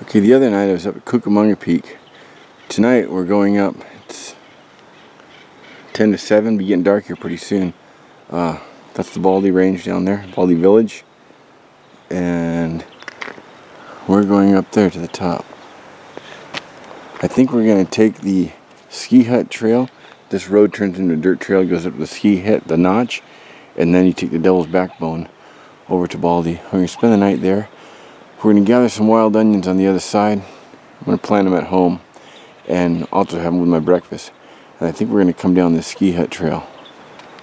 Okay, the other night I was up at Cucamonga Peak. Tonight we're going up. It's 10 to 7, be getting dark here pretty soon. That's the Baldi range down there, Baldi village. And we're going up there to the top. I think we're going to take the ski hut trail. This road turns into a dirt trail, goes up the ski hut, the notch, and then you take the Devil's Backbone over to Baldi. We're going to spend the night there. We're going to gather some wild onions on the other side. I'm going to plant them at home and also have them with my breakfast. And I think we're going to come down this ski hut trail,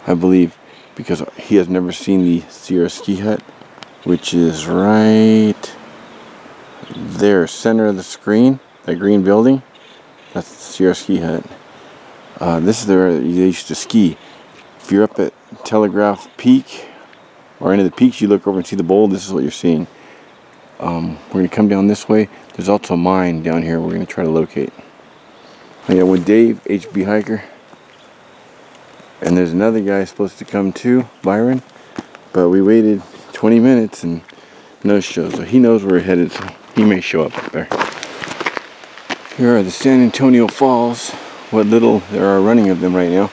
I believe, because he has never seen the Sierra ski hut, which is right there, center of the screen, that green building. That's the Sierra ski hut. This is where they used to ski. If you're up at Telegraph Peak or any of the peaks, you look over and see the bowl. This is what you're seeing. We're going to come down this way. There's also a mine down here we're going to try to locate. I got with Dave, HB Hiker. And there's another guy supposed to come too, Byron. But we waited 20 minutes and no show. So he knows where we're headed, so he may show up there. Here are the San Antonio Falls. What little there are running of them right now.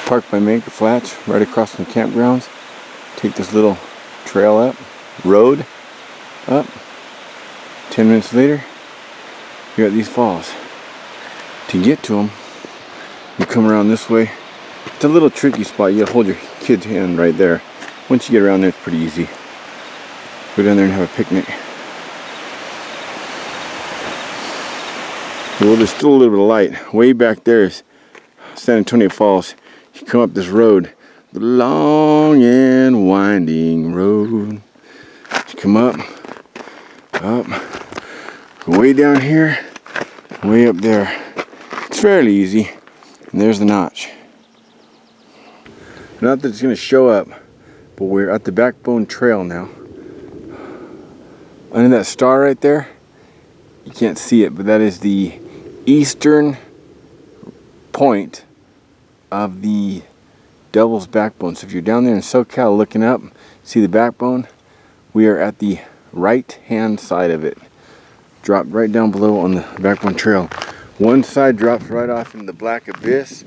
Parked by Maker Flats, right across from the campgrounds. Take this little trail up, road up. 10 minutes later, you're at these falls. To get to them, you come around this way. It's a little tricky spot. You gotta hold your kid's hand right there. Once you get around there, it's pretty easy. Go down there and have a picnic. Well, there's still a little bit of light. Way back there is San Antonio Falls. You come up this road, the long and winding road. You come up, way down here, way up there. It's fairly easy. And there's the notch. Not that it's going to show up, but we're at the Backbone Trail now. Under that star right there, you can't see it, but that is the eastern point of the Devil's Backbone. So if you're down there in SoCal looking up, see the Backbone, we are at the right hand side of it. Dropped right down below on the Backbone Trail. One side drops right off in the black abyss.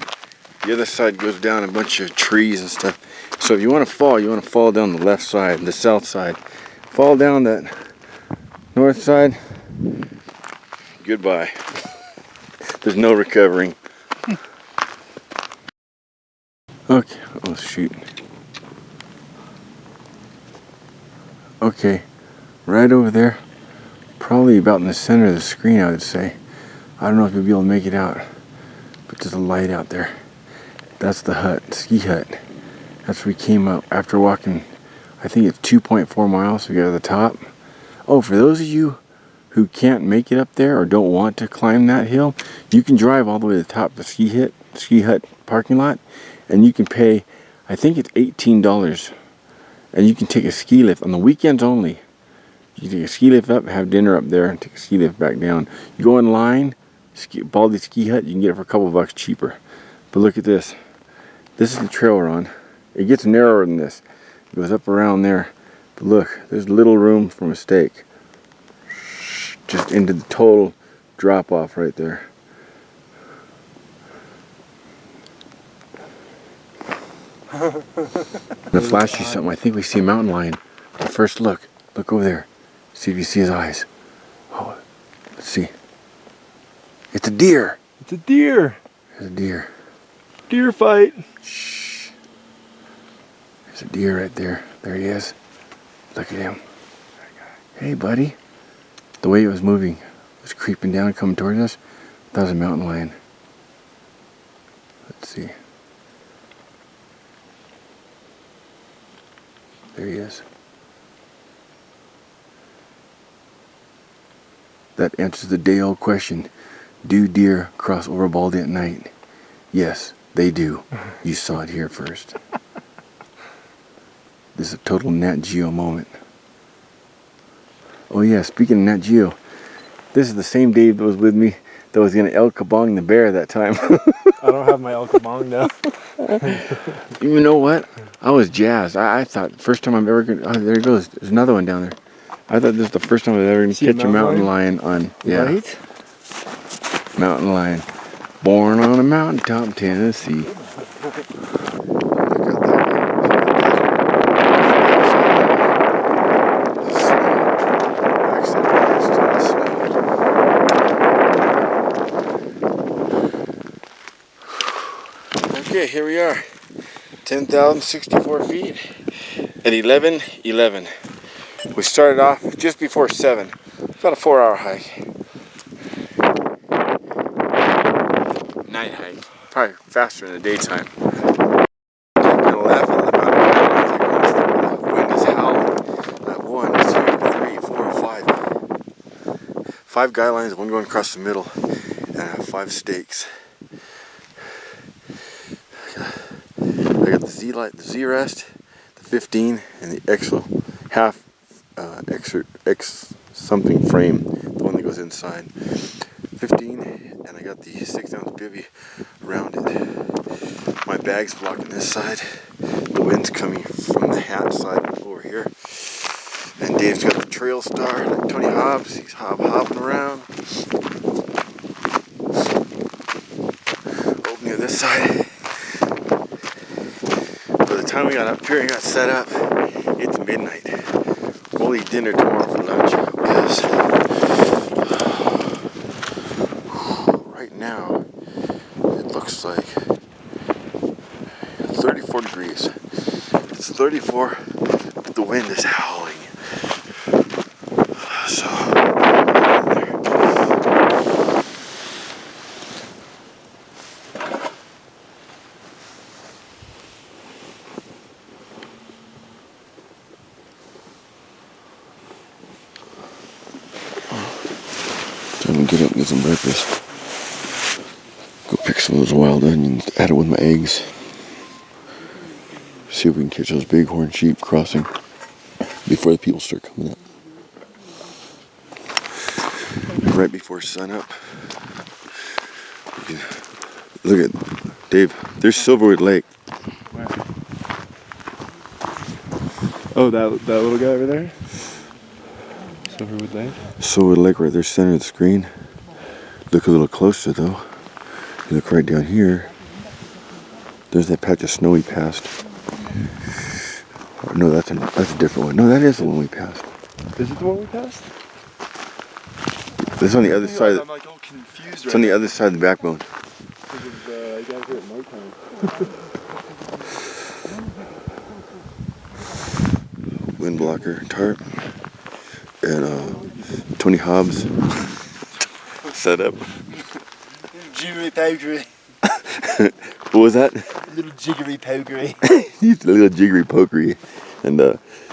The other side goes down a bunch of trees and stuff. So if you want to fall down the left side, the south side. Fall down that north side, goodbye. There's no recovering. Okay, oh shoot. Okay, right over there, probably about in the center of the screen, I would say. I don't know if you'll be able to make it out, but there's a light out there. That's the hut, ski hut. That's where we came up after walking, I think it's 2.4 miles, we got to the top. Oh, for those of you who can't make it up there or don't want to climb that hill, you can drive all the way to the top of the ski hut parking lot, and you can pay, I think it's $18, and you can take a ski lift on the weekends only. You take a ski lift up, have dinner up there, and take a ski lift back down. You go in line, Baldi ski hut, you can get it for a couple of bucks cheaper. But look at this. This is the trail we're on. It gets narrower than this. It goes up around there. But look, there's little room for mistake. Just into the total drop off right there. I'm gonna flash you something. I think we see a mountain lion. But first look over there. See if you see his eyes. Oh, let's see. It's a deer. It's a deer. There's a deer. Deer fight. Shh. There's a deer right there. There he is. Look at him. Hey, buddy. The way it was moving, it was creeping down, coming towards us. That was a mountain lion. Let's see. There he is. That answers the day-old question. Do deer cross over Baldi at night? Yes, they do. You saw it here first. This is a total Nat Geo moment. Oh yeah, speaking of Nat Geo, this is the same Dave that was with me that was going to El Kabong the bear that time. I don't have my El Kabong now. You know what? I was jazzed. I thought first time I'm ever gonna. Oh, there he goes. There's another one down there. I thought this is the first time I was ever gonna catch a mountain lion on. Yeah. Right? Mountain lion. Born on a mountaintop, Tennessee. Okay, here we are. 10,064 feet at 11:11. We started off just before 7. About a 4-hour hike. Night hike. Probably faster in the daytime. I'm gonna laugh at the mountain. The wind is howling. I have 1, 2, 3, 4, 5. 5 guy lines, one going across the middle, and I have 5 stakes. I got the Z light, the Z rest, the 15, and the EXO half X something frame, the one that goes inside. 15, and I got the 6-ounce bivvy around it. My bag's blocking this side. The wind's coming from the hat side over here. And Dave's got the trail star, like Tony Hobbs. He's hopping around. Opening this side. By the time we got up here and got set up, it's midnight. We'll eat dinner tomorrow for lunch. Because right now it looks like 34 degrees. It's 34, but the wind is howling. So time to get up and get some breakfast. Go pick some of those wild onions, add it with my eggs. See if we can catch those bighorn sheep crossing before the people start coming up. Right before sunup. Look at Dave. There's Silverwood Lake. Where? Oh, that little guy over there? Silverwood Lake? Silverwood Lake right there, center of the screen. Look a little closer though. You look right down here. There's that patch of snow we passed. Oh, no, that's a different one. No, that is the one we passed. Is it the one we passed? It's on the other side. I'm like all confused It's on the other side of the backbone. I got here at nighttime. Wind blocker tarp and Tony Hobbs set up. Jiggery pokery. What was that? Little jiggery pokery. He's a little jiggery pokery, and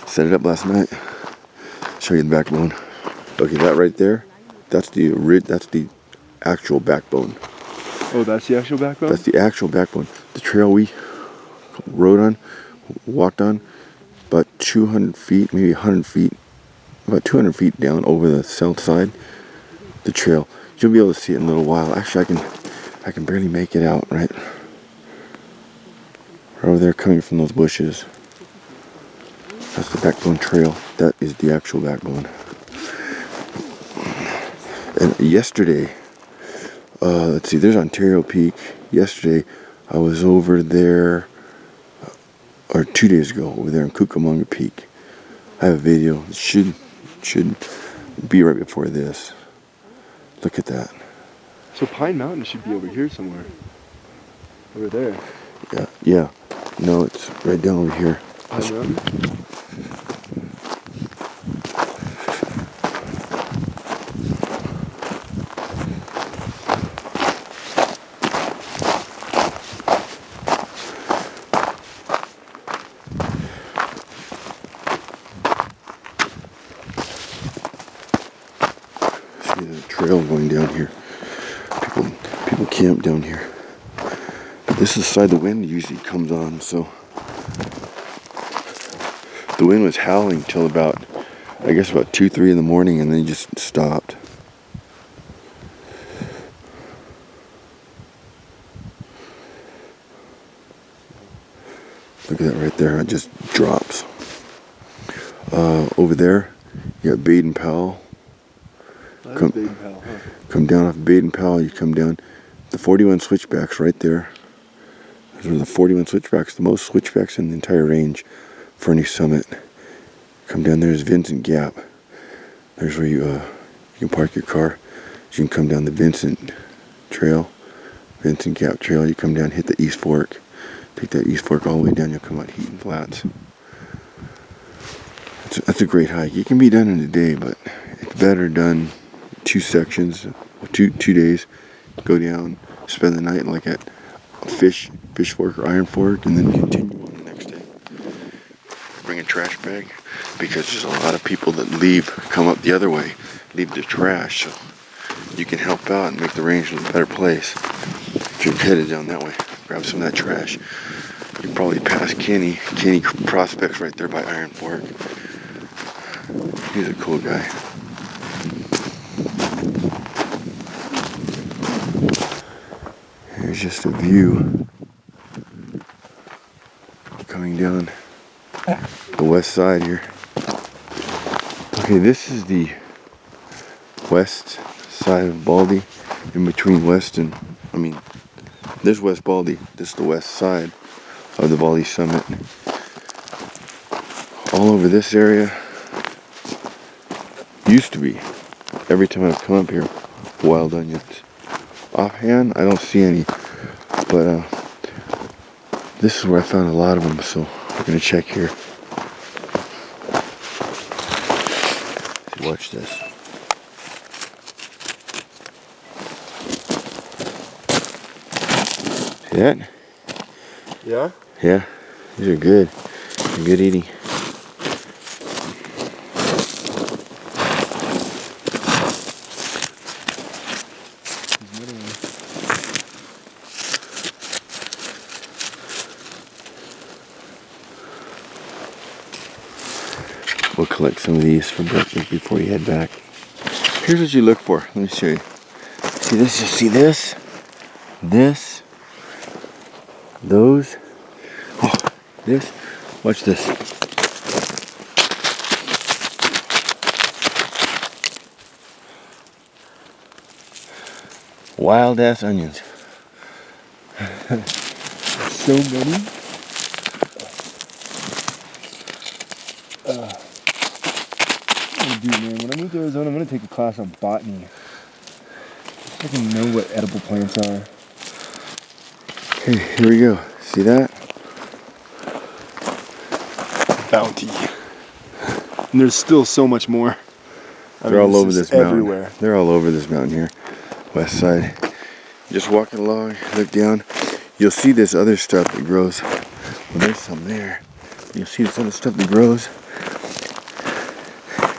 set it up last night. Show you the backbone. Okay, that right there, that's the actual backbone. Oh, that's the actual backbone? That's the actual backbone. The trail we rode on, walked on, about 200 feet, maybe 100 feet, about 200 feet down over the south side, the trail. You'll be able to see it in a little while. Actually, I can barely make it out, right? Right over there coming from those bushes. That's the backbone trail. That is the actual backbone. And yesterday, let's see, there's Ontario Peak. Yesterday, I was over there, or 2 days ago, over there in Cucamonga Peak. I have a video. It should be right before this. Look at that. So Pine Mountain should be over here somewhere. Over there. Yeah. No, it's right down over here. Pine Mountain? See the trail going down here. People camp down here. But this is the side the wind usually comes on, so the wind was howling till about, I guess about 2, 3 in the morning, and then it just stopped. Look at that right there, it just drops. Over there, you got Baden Powell. Come down off Baden Powell, you come down the 41 switchbacks right there. Those are the 41 switchbacks, the most switchbacks in the entire range for any summit. Come down there is Vincent Gap. There's where you can park your car. You can come down the Vincent Trail, Vincent Gap Trail. You come down, hit the East Fork. Take that East Fork all the way down, you'll come out Heaton Flats. That's a great hike. It can be done in a day, but it's better done 2 sections, 2 days. Go down, spend the night like at Fish Fork or Iron Fork, and then continue on the next day. Bring a trash bag, because there's a lot of people that come up the other way, leave their trash, so you can help out and make the range a better place. If you're headed down that way, grab some of that trash. You probably pass Kenny Prospects right there by Iron Fork. He's a cool guy. Here's just a view coming down the west side here. Okay, this is the west side of Baldi, in between there's West Baldi, this is the west side of the Baldi summit. All over this area used to be, every time I've come up here, wild onions. Offhand, I don't see any, but this is where I found a lot of them, so we're gonna check here. Watch this. See that? Yeah? Yeah, these are good. They're good eating. We'll collect some of these for breakfast before you head back. Here's what you look for. Let me show you. See this? You see this? This? Those? Oh, this? Watch this. Wild ass onions. So many. Dude, man, when I move to Arizona, I'm gonna take a class on botany. So I can know what edible plants are. Okay, here we go. See that? Bounty. And there's still so much more. They're all over this mountain. Everywhere. They're all over this mountain here, west side. Just walking along, look down. You'll see this other stuff that grows. Well, there's some there. You'll see this other stuff that grows.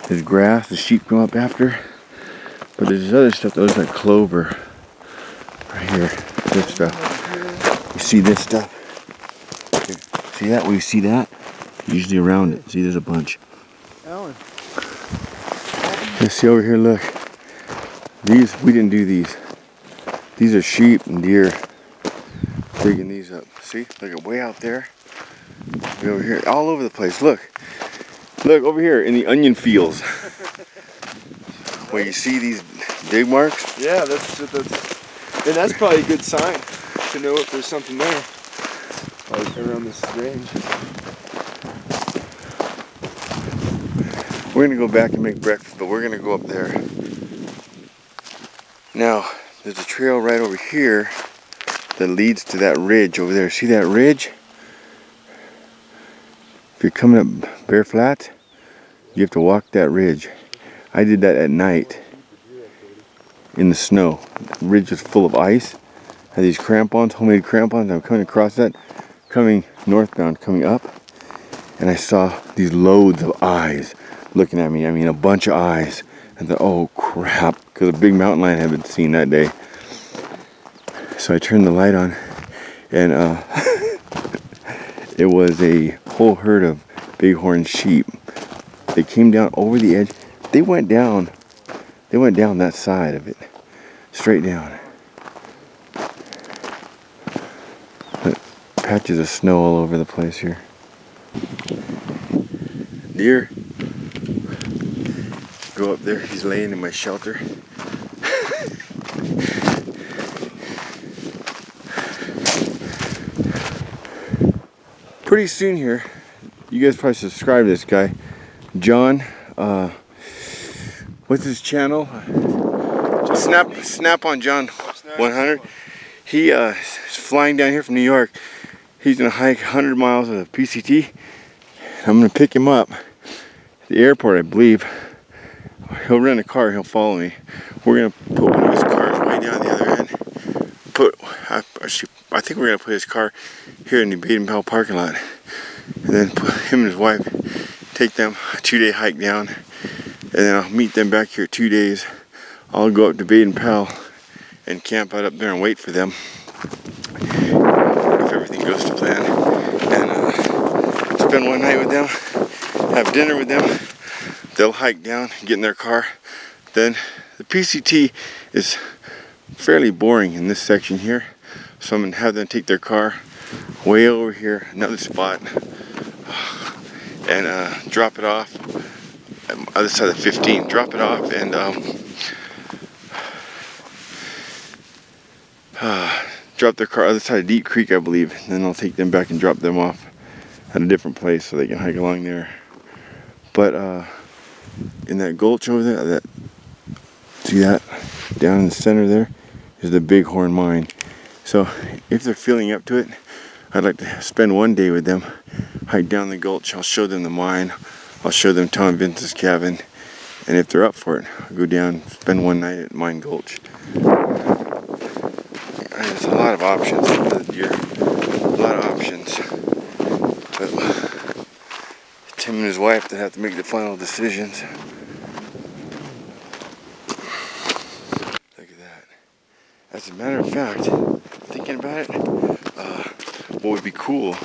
There's grass, the sheep come up after. But there's this other stuff that looks like clover. Right here, this stuff. You see this stuff? Here. See that? Where you see that? Usually around it. See, there's a bunch. Alan. Let's see over here, look. These, we didn't do these. These are sheep and deer. Digging these up. See? Look at way out there. Way over here. All over the place. Look. Look over here in the onion fields. Where you see these dig marks? Yeah, and that's probably a good sign to know if there's something there. Like around this range. We're gonna go back and make breakfast, but we're gonna go up there. Now, there's a trail right over here that leads to that ridge over there. See that ridge? If you're coming up Bear Flat, you have to walk that ridge. I did that at night in the snow. The ridge was full of ice. Had these crampons, homemade crampons. I'm coming across that, coming northbound, coming up, and I saw these loads of eyes looking at me. I mean, a bunch of eyes. And I thought, oh crap, because a big mountain lion had been seen that day. So I turned the light on, and it was a whole herd of bighorn sheep. They came down over the edge. They went down that side of it, straight down. But patches of snow all over the place here. Deer. Go up there, he's laying in my shelter. Pretty soon here, you guys probably subscribe to this guy, John. What's his channel? Snap on John 100. He is flying down here from New York. He's gonna hike 100 miles of PCT. I'm gonna pick him up at the airport, I believe. He'll rent a car, he'll follow me. We're gonna put one of his cars way down the other end. I think we're gonna put his car here in the Baden Powell parking lot. And then put him and his wife, take them a 2-day hike down. And then I'll meet them back here 2 days. I'll go up to Baden Powell and camp out up there and wait for them. If everything goes to plan. And spend one night with them, have dinner with them. They'll hike down, get in their car. Then the PCT is fairly boring in this section here. So I'm gonna have them take their car way over here, another spot, and drop it off on the other side of 15. Drop it off and drop their car other side of Deep Creek, I believe. And then I'll take them back and drop them off at a different place so they can hike along there. But in that gulch over there, see that down in the center there is the Bighorn Mine. So if they're feeling up to it, I'd like to spend one day with them, hike down the gulch. I'll show them the mine. I'll show them Tom Vince's cabin. And if they're up for it, I'll go down, spend one night at Mine Gulch. There's a lot of options for the deer. A lot of options. But it's him and his wife that have to make the final decisions. Look at that. As a matter of fact, thinking about it, what would be cool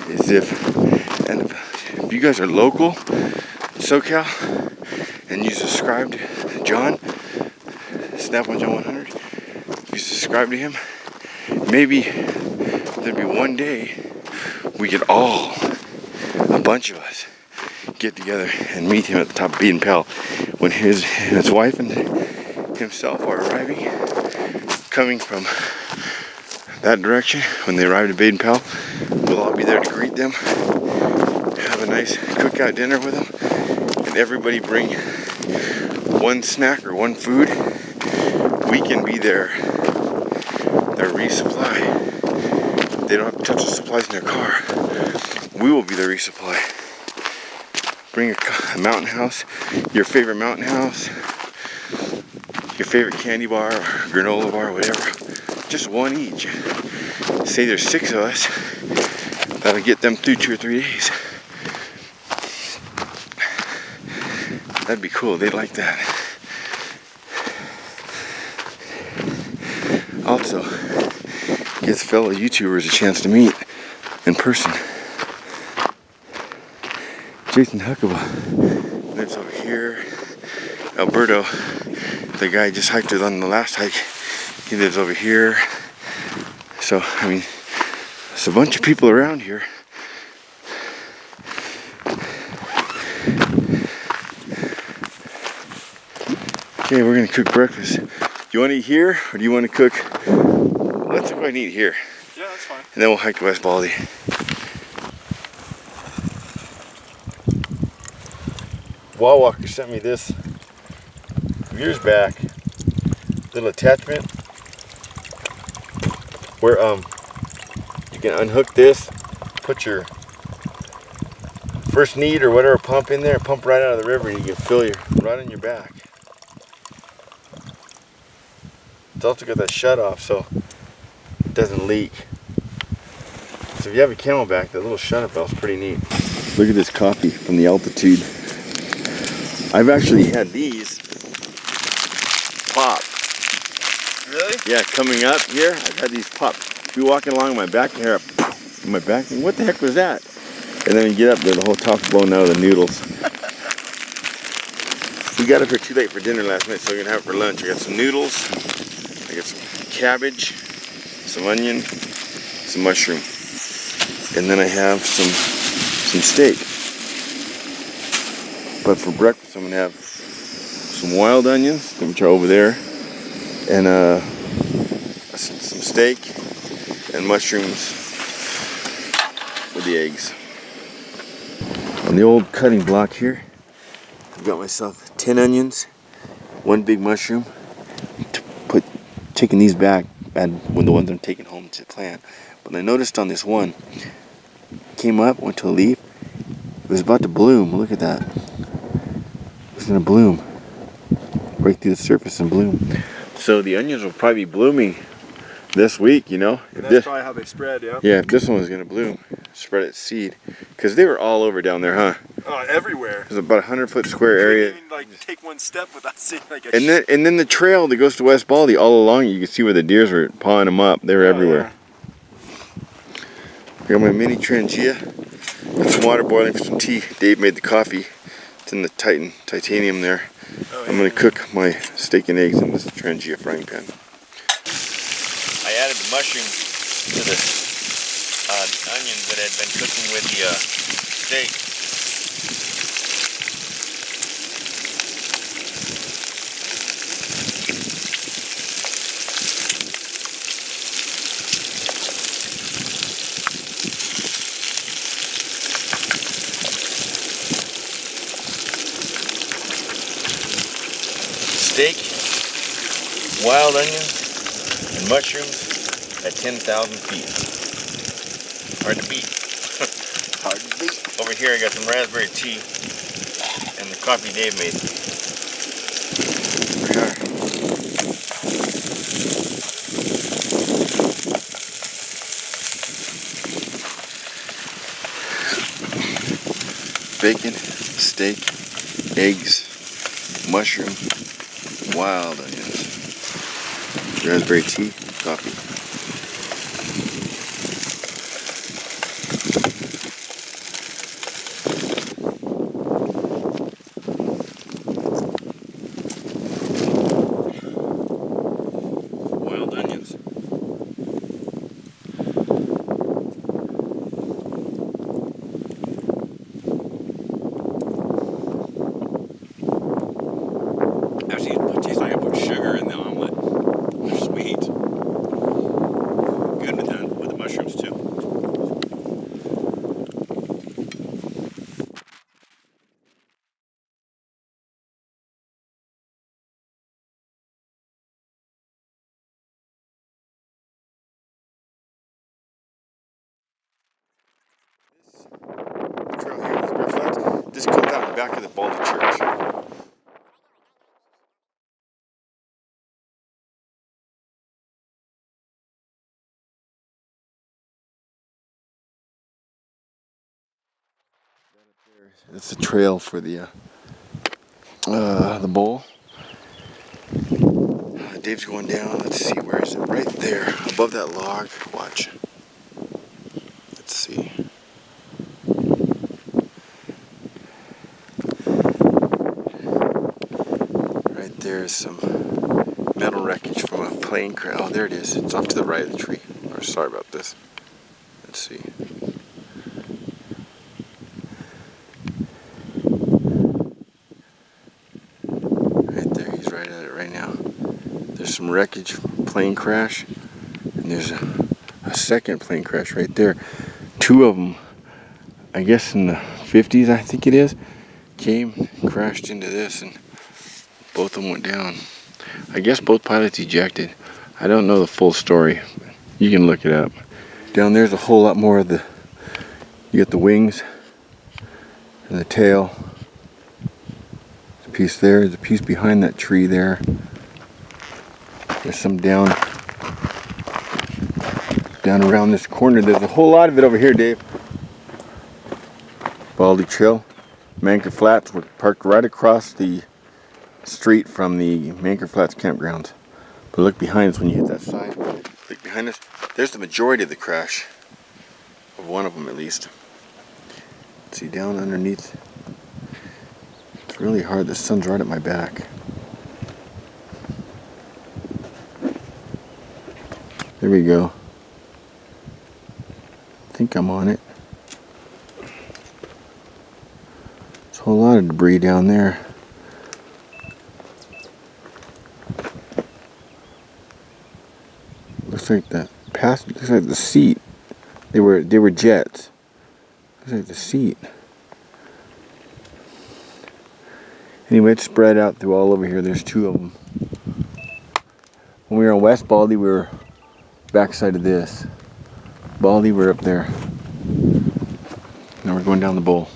is if you guys are local, SoCal, and you subscribe to John, Snap on John 100, if you subscribe to him, maybe there'd be one day we could all, a bunch of us, get together and meet him at the top of Baden Powell when his wife and himself are arriving, coming from that direction. When they arrive at Baden Powell, we'll all be there to greet them, have a nice cookout dinner with them, and everybody bring one snack or one food. We can be their resupply. They don't have to touch the supplies in their car. We will be their resupply. Bring a mountain house, your favorite mountain house, your favorite candy bar or granola bar, whatever. Just one each. Say there's 6 of us. That'll get them through 2 or 3 days. That'd be cool. They'd like that. Also, gives fellow YouTubers a chance to meet in person. Jason Huckabee lives over here. Alberto, the guy just hiked it on the last hike, he lives over here. So, I mean, there's a bunch of people around here. Okay, we're gonna cook breakfast. Do you want to eat here, or do you want to cook? Let's go ahead and eat here. Yeah, that's fine. And then we'll hike to West Baldi. Wall Walker sent me this years back. Little attachment where you can unhook this, put your first need or whatever pump in there, pump right out of the river, and you can fill your right on your back. It's also got that shut off so it doesn't leak. So if you have a Camelback, that little shut off valve's pretty neat. Look at this coffee from the altitude. I've actually had these pop. Really? Yeah, coming up here, I've had these pop. Be walking along my back here, my back, and what the heck was that? And then when you get up there, the whole top's blown out of the noodles. We got up here too late for dinner last night, so we're gonna have it for lunch. I got some noodles, I got some cabbage, some onion, some mushroom. And then I have some steak. But for breakfast I'm gonna have some wild onions, which are over there, and some steak and mushrooms with the eggs. On the old cutting block here, I've got myself 10 onions, 1 big mushroom. Taking these back, and when the ones I'm taking home to plant. But I noticed on this one, came up, went to a leaf, it was about to bloom. Look at that. It was gonna bloom. Break through the surface and bloom. So the onions will probably be blooming this week, you know. And that's probably how they spread, yeah? Yeah, if this one was gonna bloom, spread its seed. Because they were all over down there, huh? Oh, everywhere. There's about 100-foot square area. You couldn't even, like, take one step without seeing like a And then the trail that goes to West Baldi, all along you can see where the deers were pawing them up. They were everywhere. I got my mini Trangia. Got some water boiling for some tea. Dave made the coffee. It's in the titanium there. Oh, yeah. I'm gonna cook my steak and eggs in this Trangia frying pan. I added the mushrooms to the onions that had been cooking with the steak. Steak, wild onions, and mushrooms at 10,000 feet. Hard to beat. Hard to beat. Over here I got some raspberry tea and the coffee Dave made. Here we are. Bacon, steak, eggs, mushroom, wild onions, raspberry tea, coffee. Wild onions. Actually, it tastes like I put sugar in the omelet. They're sweet. Good with the mushrooms too. This trail here, this bear flats, this comes out back of the Baldi church. It's the trail for the bowl. Dave's going down. Let's see, where is it? Right there, above that log. Watch. Let's see. Right there is some metal wreckage from a plane crash. Oh, there it is. It's off to the right of the tree. Or sorry about this. Let's see. Right there, he's right at it right now. There's some wreckage, plane crash, and there's a second plane crash right there. 2 of them, I guess in the 50s, I think it is, came, crashed into this, and both of them went down. I guess both pilots ejected. I don't know the full story. You can look it up. Down there's a whole lot more of the, you get the wings and the tail. There's a piece there, there's a piece behind that tree there. There's some down around this corner. There's a whole lot of it over here, Dave. Baldy Trail, Manker Flats. We're parked right across the street from the Manker Flats campgrounds. But look behind us when you hit that side. Look behind us. There's the majority of the crash. Of one of them at least. See down underneath. It's really hard. The sun's right at my back. There we go. think I'm on it. There's a whole lot of debris down there. Looks like the looks like the seat. They were jets. Looks like the seat. Anyway, it's spread out through all over here. There's 2 of them. When we were on West Baldy, we were backside of this. Baldy, we're up there. Now we're going down the bowl.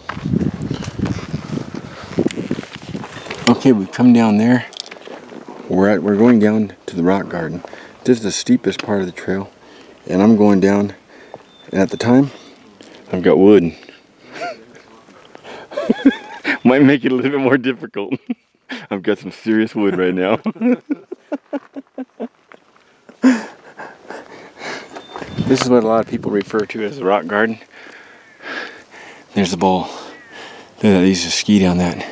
Okay, we've come down there. We're going down to the rock garden. This is the steepest part of the trail, and I'm going down. And at the time, I've got wood. Might make it a little bit more difficult. I've got some serious wood right now. This is what a lot of people refer to as the rock garden. There's the bowl. They used to ski down that.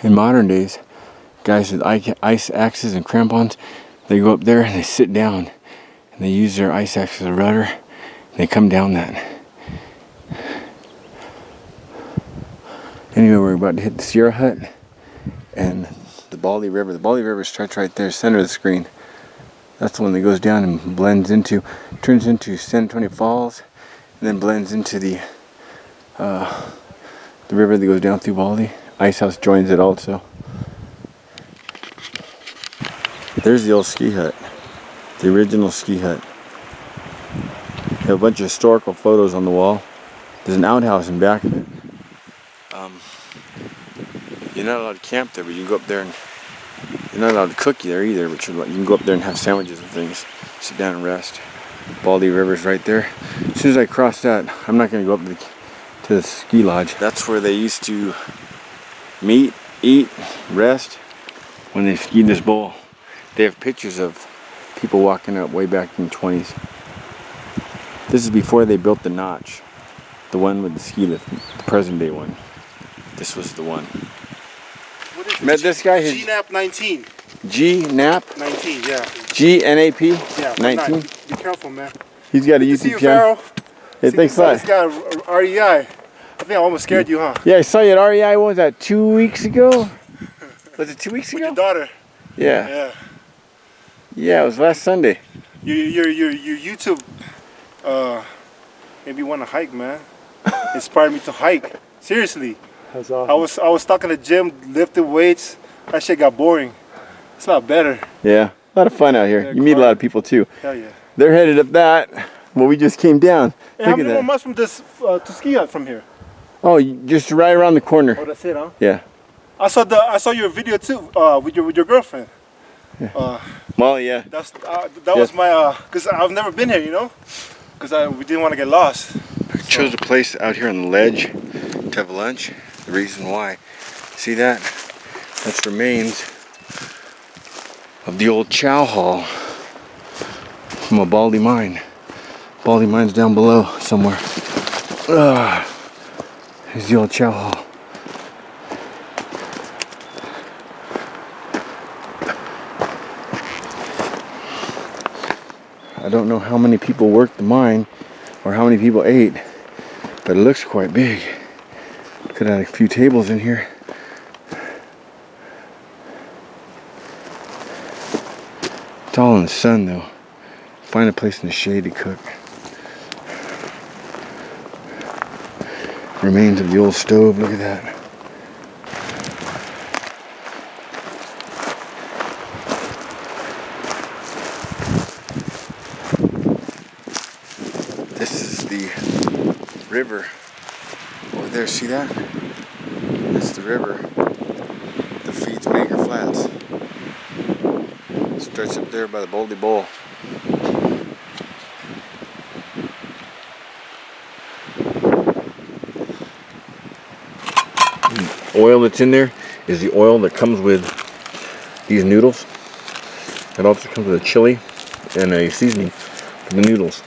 In modern days, guys with ice axes and crampons, they go up there and they sit down and they use their ice axe as a rudder and they come down that. Anyway, we're about to hit the Sierra Hut and the Baldy River. The Baldy River starts right there, center of the screen. That's the one that goes down and turns into San Antonio Falls, and then blends into the river that goes down through Baldy. Ice House joins it also. There's the old ski hut, the original ski hut. They have a bunch of historical photos on the wall. There's an outhouse in back of it. You're not allowed to camp there, but you can go up there and you're not allowed to cook there either, but you can go up there and have sandwiches and things, sit down and rest. Baldy River's right there. As soon as I cross that, I'm not going to go up to the ski lodge. That's where they used to meet, eat, rest when they skied this bowl. They have pictures of people walking up way back in the 20s. This is before they built the notch, the one with the ski lift, the present day one. This was the one. Met this guy. G-Nap 19. G-Nap? 19, yeah. G-N-A-P? Yeah, 19? Be careful, man. He's got a Good to see YouTube you, channel. Farrell. Hey, thanks a lot. This guy, REI. I think I almost scared you, huh? Yeah, I saw you at REI, what was that, 2 weeks ago? Was it 2 weeks With ago? your daughter. Yeah. Yeah. Yeah, it was last Sunday. Your YouTube made me want to hike, man. Inspired me to hike. Seriously. That's awesome. I was stuck in the gym, lifting weights. That shit got boring. It's not better. Yeah, a lot of fun out here. Yeah, You meet a lot of people too. Hell yeah. They're headed up that. Well, we just came down. Hey, Look how at many that. more months from this to ski hut from here? Oh, just right around the corner. Oh, that's it, huh? Yeah. I saw your video too with your girlfriend. Molly, yeah. That was my cause I've never been here, you know, cause we didn't want to get lost. I chose a place out here on the ledge to have lunch. The reason why, see that? That's remains of the old chow hall from a Baldy mine. Baldy mine's down below somewhere. Here's the old chow hall. I don't know how many people worked the mine or how many people ate, but it looks quite big. Could have had a few tables in here. It's all in the sun though. Find a place in the shade to cook. Remains of the old stove, look at that. This is the river over there, see that? That's the river that feeds Maker Flats. It starts up there by the Baldy Bowl. The oil that's in there is the oil that comes with these noodles. It also comes with a chili and a seasoning for the noodles.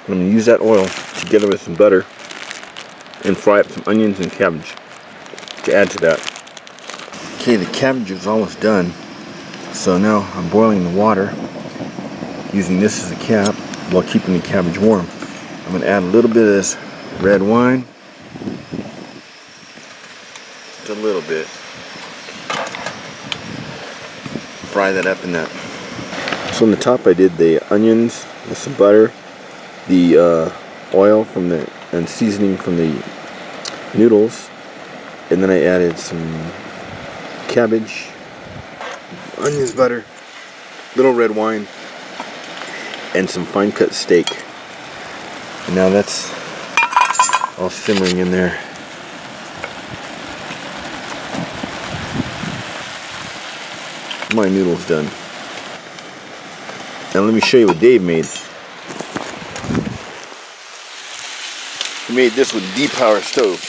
I'm going to use that oil together with some butter and fry up some onions and cabbage to add to that. Okay, the cabbage is almost done. So now I'm boiling the water using this as a cap while keeping the cabbage warm. I'm gonna add a little bit of this red wine. Just a little bit. Fry that up in that. So on the top I did the onions with some butter, the oil from the and seasoning from the noodles, and then I added some cabbage, onions, butter, little red wine, and some fine cut steak. And now that's all simmering in there. My noodles done. Now let me show you what Dave made. He made this with deep power stove.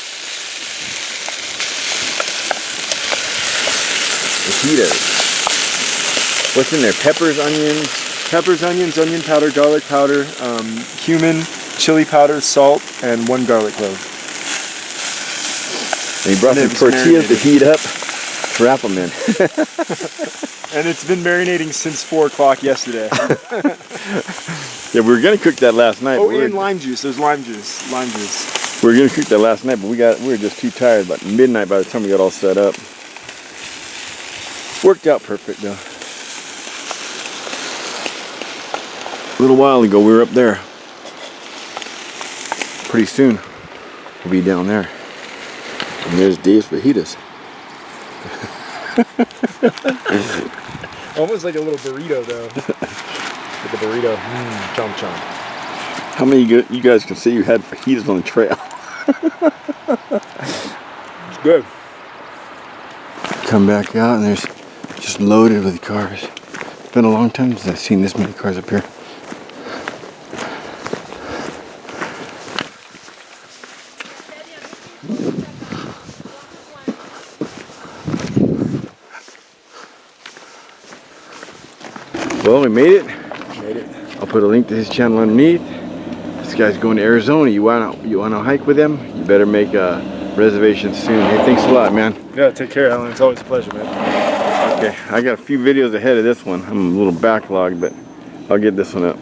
The heat of it. What's in there? Peppers, onions? Peppers, onions, onion powder, garlic powder, cumin, chili powder, salt, and 1 garlic clove. And he brought some tortillas to heat up. To wrap them in. And it's been marinating since 4 o'clock yesterday. Yeah, we were gonna cook that last night. Oh, and lime juice. There's lime juice. Lime juice. We were gonna cook that last night, but we were just too tired. About midnight by the time we got all set up. Worked out perfect though. A little while ago we were up there. Pretty soon we'll be down there. And there's Dave's fajitas. Almost like a little burrito though. With the burrito. Chomp chomp. How many you guys can say you had fajitas on the trail? It's good. Come back out and there's just loaded with cars. It's been a long time since I've seen this many cars up here. Well, we made it. I'll put a link to his channel underneath. This guy's going to Arizona. You wanna hike with him? You better make a reservation soon. Hey, thanks a lot, man. Yeah, take care, Alan. It's always a pleasure, man. Okay, I got a few videos ahead of this one. I'm a little backlogged, but I'll get this one up.